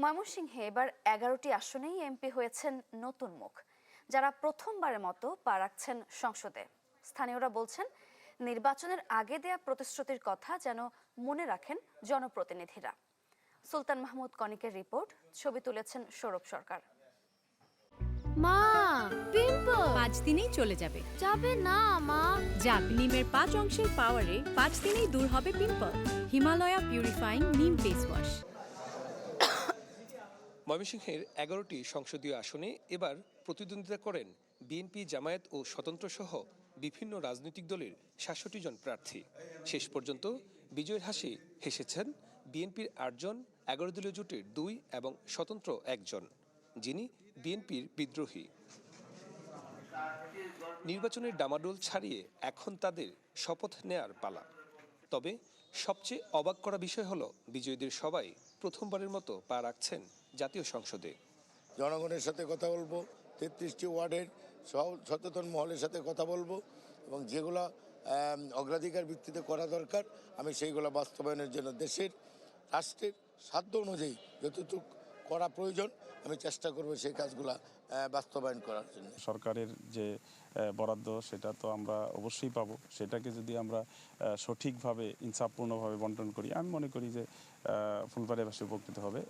ময়মনসিংহে এবার ১১টি আসনেই এমপি হয়েছেন নতুন মুখ, যারা প্রথমবারের মতো পা রাখছেন সংসদে। স্থানীয়রা বলছেন, নির্বাচনের আগে দেয়া প্রতিশ্রুতির কথা যেন মনে রাখেন জনপ্রতিনিধিরা। সুলতান মাহমুদ কনিকের রিপোর্ট, ছবি তুলেছেন সৌরভ সরকার। মা, পিম্পল 5 দিনেই চলে যাবে। যাবে না মা। যাক, নিমের 5 অংশের পাওয়ারে 5 দিনেই দূর হবে পিম্পল। হিমালয়া পিউরিফাইং নিম ফেস ওয়াশ। ময়মনসিংহের ১১টি সংসদীয় আসনে এবার প্রতিদ্বন্দ্বিতা করেন বিএনপি, জামায়াত ও স্বতন্ত্র সহ বিভিন্ন রাজনৈতিক দলের ৬৭ জন প্রার্থী। শেষ পর্যন্ত বিজয়ের হাসি হেসেছেন বিএনপির ৮ জন, ১১ দলীয় জোটের ২ এবং স্বতন্ত্র ১ জন, যিনি বিএনপির বিদ্রোহী। নির্বাচনের ডামাডোল ছাড়িয়ে এখন তাদের শপথ নেয়ার পালা। তবে সবচেয়ে অবাক করা বিষয় হলো, বিজয়ীদের সবাই প্রথমবারের মতো পা রাখছেন জাতীয় সংসদে। জনগণের সাথে কথা বলবো, ৩৩টি ওয়ার্ডের সচেতন মহলের সাথে কথা বলবো এবং যেগুলো অগ্রাধিকার ভিত্তিতে করা দরকার আমি সেইগুলো বাস্তবায়নের জন্য দেশের রাষ্ট্রের সাধ্য অনুযায়ী যতটুকু করা প্রয়োজন আমি চেষ্টা করব সেই কাজগুলো বাস্তবায়ন করার জন্য। সরকারের যে বরাদ্দ সেটা তো আমরা অবশ্যই পাবো, সেটাকে যদি আমরা সঠিকভাবে ইনসাফপূর্ণভাবে বন্টন করি, আমি মনে করি যে ফুলবাড়িবাসী উপকৃত হবে।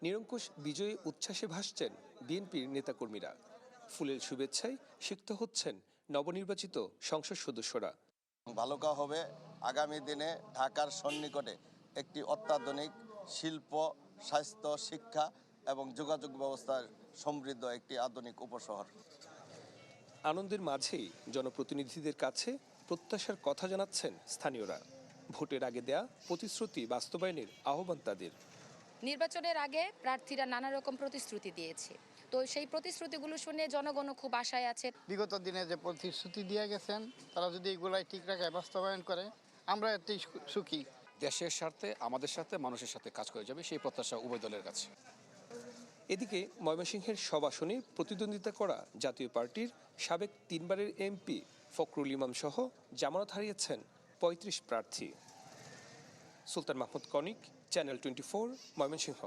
নিরঙ্কুশ বিজয়ী উচ্ছ্বাসে ভাসছেন বিএনপির নেতাকর্মীরা। ফুলের শুভেচ্ছায় সিক্ত হচ্ছেন নবনির্বাচিত সংসদ সদস্যরা। ভালুকা হবে আগামী দিনে ঢাকার সন্নিকটে একটি অত্যাধুনিক শিল্প, স্বাস্থ্য, শিক্ষা এবং যোগাযোগ ব্যবস্থার সমৃদ্ধ একটি আধুনিক উপশহর। আনন্দের মাঝেই জনপ্রতিনিধিদের কাছে প্রত্যাশার কথা জানাচ্ছেন স্থানীয়রা। ভোটের আগে দেয়া প্রতিশ্রুতি বাস্তবায়নের আহ্বান তাদের। নির্বাচনের আগে প্রার্থীরা নানা রকম প্রতিশ্রুতি দিয়েছে, তো সেই প্রতিশ্রুতিগুলো শুনে জনগণও খুব আশায় আছে। বিগত দিনে যে প্রতিশ্রুতি দিয়ে গেছেন তারা যদি এগুলাই ঠিক রাখায় বাস্তবায়ন করে আমরা এতেই সুখী। দেশের স্বার্থে, আমাদের সাথে, মানুষের সাথে কাজ করে যাবে, সেই প্রত্যাশা উভয় দলের কাছে। এদিকে ময়মনসিংহের সব আসনে প্রতিদ্বন্দ্বিতা করা জাতীয় পার্টির সাবেক 3 বারের এমপি ফখরুল ইমাম সহ জামানত হারিয়েছেন ৩৫ প্রার্থী। সুলতান মাহমুদ কনিক, চ্যানেল 24, ময়মনসিংহ।